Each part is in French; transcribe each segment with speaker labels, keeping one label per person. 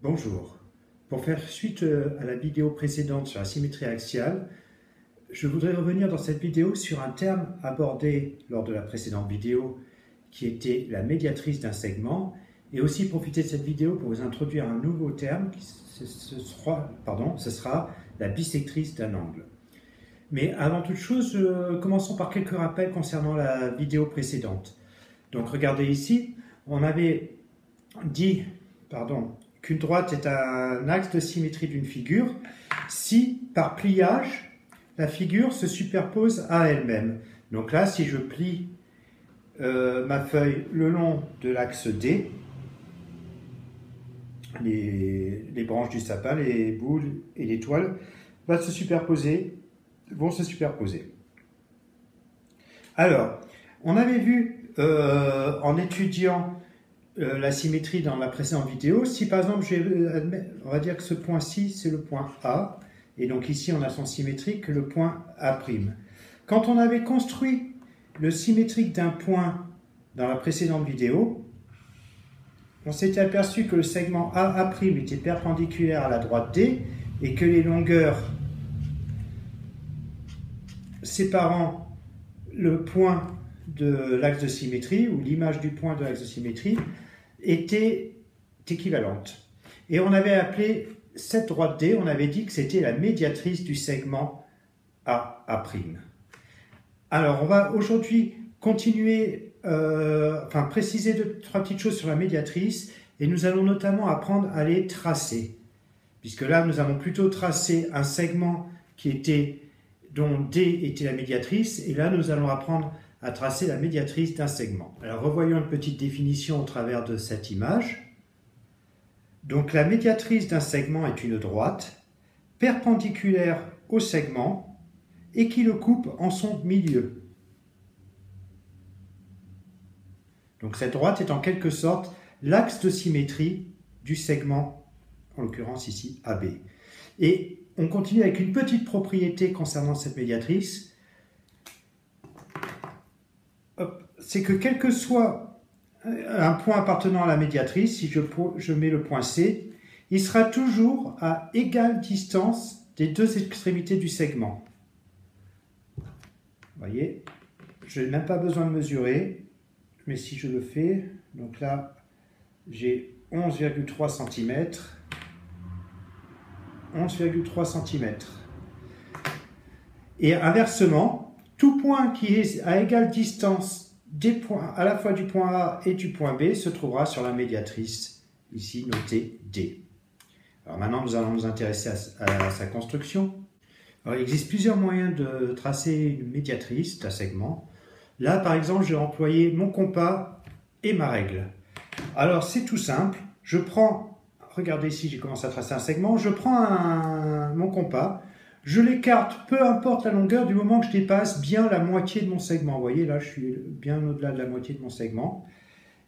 Speaker 1: Bonjour. Pour faire suite à la vidéo précédente sur la symétrie axiale, je voudrais revenir dans cette vidéo sur un terme abordé lors de la précédente vidéo qui était la médiatrice d'un segment et aussi profiter de cette vidéo pour vous introduire un nouveau terme, ce sera la bisectrice d'un angle. Mais avant toute chose, commençons par quelques rappels concernant la vidéo précédente. Donc regardez ici, on avait dit qu'une droite est un axe de symétrie d'une figure si, par pliage, la figure se superpose à elle-même. Donc là, si je plie ma feuille le long de l'axe D, les branches du sapin, les boules et les toiles vont se superposer. Alors, on avait vu en étudiant la symétrie dans la précédente vidéo, si par exemple, on va dire que ce point-ci, c'est le point A, et donc ici on a son symétrique, le point A'. Quand on avait construit le symétrique d'un point dans la précédente vidéo, on s'était aperçu que le segment AA' était perpendiculaire à la droite D, et que les longueurs séparant le point de l'axe de symétrie, ou l'image du point de l'axe de symétrie, était équivalente. Et on avait appelé cette droite D, on avait dit que c'était la médiatrice du segment AA'. Alors, on va aujourd'hui continuer, préciser trois petites choses sur la médiatrice, et nous allons notamment apprendre à les tracer. Puisque là, nous avons plutôt tracé un segment dont D était la médiatrice, et là, nous allons apprendre à tracer la médiatrice d'un segment. Alors revoyons une petite définition au travers de cette image. Donc la médiatrice d'un segment est une droite perpendiculaire au segment et qui le coupe en son milieu. Donc cette droite est en quelque sorte l'axe de symétrie du segment, en l'occurrence ici AB. Et on continue avec une petite propriété concernant cette médiatrice. C'est que quel que soit un point appartenant à la médiatrice, si je mets le point C, il sera toujours à égale distance des deux extrémités du segment. Vous voyez, je n'ai même pas besoin de mesurer, mais si je le fais, donc là, j'ai 11,3 cm. 11,3 cm. Et inversement, tout point qui est à égale distance des points, à la fois du point A et du point B, se trouvera sur la médiatrice, ici notée D. Alors maintenant, nous allons nous intéresser à sa construction. Alors, il existe plusieurs moyens de tracer une médiatrice d'un segment. Là, par exemple, j'ai employé mon compas et ma règle. Alors, c'est tout simple. Je prends, regardez ici, j'ai commencé à tracer un segment. Je prends mon compas. Je l'écarte, peu importe la longueur, du moment que je dépasse bien la moitié de mon segment. Vous voyez, là, je suis bien au-delà de la moitié de mon segment.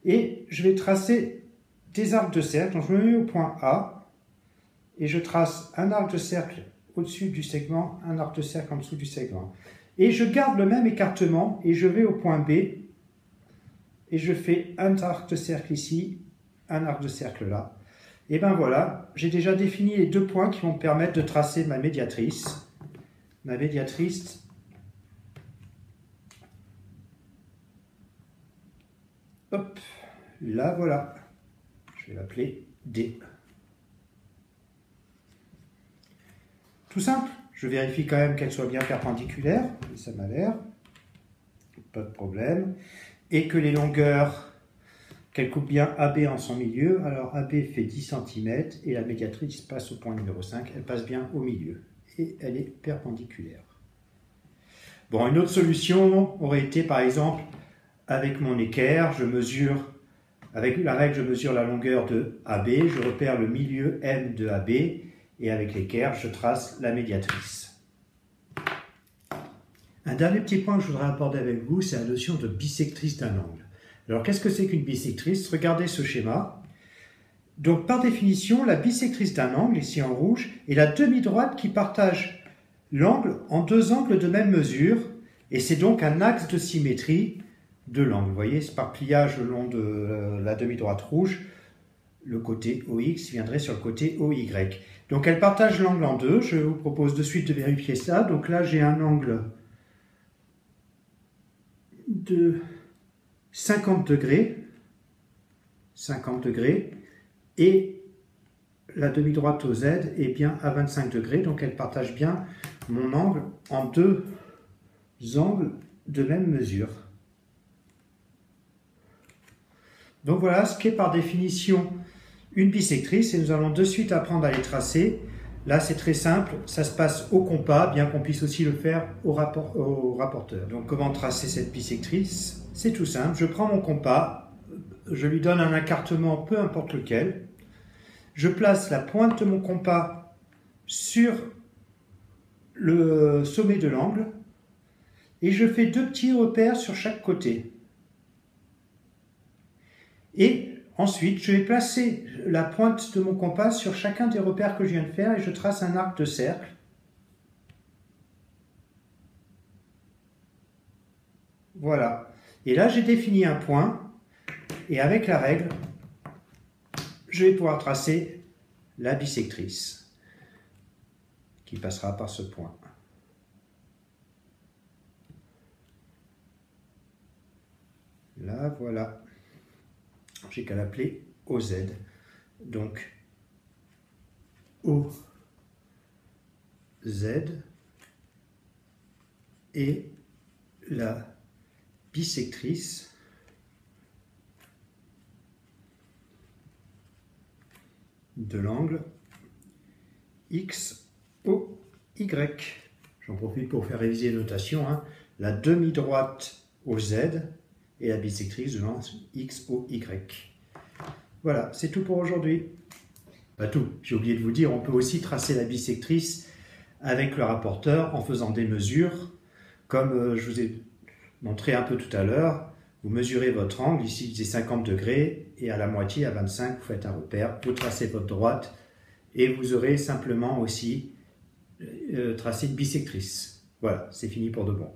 Speaker 1: Et je vais tracer des arcs de cercle. Donc, je me mets au point A et je trace un arc de cercle au-dessus du segment, un arc de cercle en dessous du segment. Et je garde le même écartement et je vais au point B et je fais un arc de cercle ici, un arc de cercle là. Et bien voilà, j'ai déjà défini les deux points qui vont me permettre de tracer ma médiatrice. Ma médiatrice, hop, là voilà, je vais l'appeler D. Tout simple, je vérifie quand même qu'elle soit bien perpendiculaire, ça m'a l'air, pas de problème, et que les longueurs, qu'elle coupe bien AB en son milieu. Alors AB fait 10 cm et la médiatrice passe au point numéro 5, elle passe bien au milieu et elle est perpendiculaire. Bon, une autre solution aurait été par exemple avec mon équerre, je mesure, avec la règle je mesure la longueur de AB, je repère le milieu M de AB et avec l'équerre je trace la médiatrice. Un dernier petit point que je voudrais aborder avec vous, c'est la notion de bisectrice d'un angle. Alors, qu'est-ce que c'est qu'une bisectrice? Regardez ce schéma. Donc, par définition, la bisectrice d'un angle, ici en rouge, est la demi-droite qui partage l'angle en deux angles de même mesure, et c'est donc un axe de symétrie de l'angle. Vous voyez, c'est par pliage le long de la demi-droite rouge. le côté OX viendrait sur le côté OY. Donc elle partage l'angle en deux. Je vous propose de suite de vérifier ça. Donc là j'ai un angle de 50 degrés. 50 degrés. Et la demi-droite OZ est bien à 25 degrés. Donc elle partage bien mon angle en deux angles de même mesure. Donc voilà ce qu'est par définition une bisectrice et nous allons de suite apprendre à les tracer. Là c'est très simple, ça se passe au compas, bien qu'on puisse aussi le faire au rapporteur. Donc comment tracer cette bisectrice? C'est tout simple, je prends mon compas, je lui donne un écartement peu importe lequel, je place la pointe de mon compas sur le sommet de l'angle et je fais deux petits repères sur chaque côté. Et ensuite, je vais placer la pointe de mon compas sur chacun des repères que je viens de faire et je trace un arc de cercle. Voilà. Et là, j'ai défini un point et avec la règle, je vais pouvoir tracer la bisectrice qui passera par ce point. Là, voilà. J'ai qu'à l'appeler OZ. Donc, OZ est la bisectrice de l'angle XOY. J'en profite pour faire réviser les notations. La demi-droite OZ et la bisectrice de l'angle XOY. Voilà, c'est tout pour aujourd'hui. Pas tout, j'ai oublié de vous dire, on peut aussi tracer la bisectrice avec le rapporteur en faisant des mesures, comme je vous ai montré un peu tout à l'heure. Vous mesurez votre angle, ici c'est 50 degrés, et à la moitié, à 25, vous faites un repère, vous tracez votre droite, et vous aurez simplement aussi tracé une bisectrice. Voilà, c'est fini pour de bon.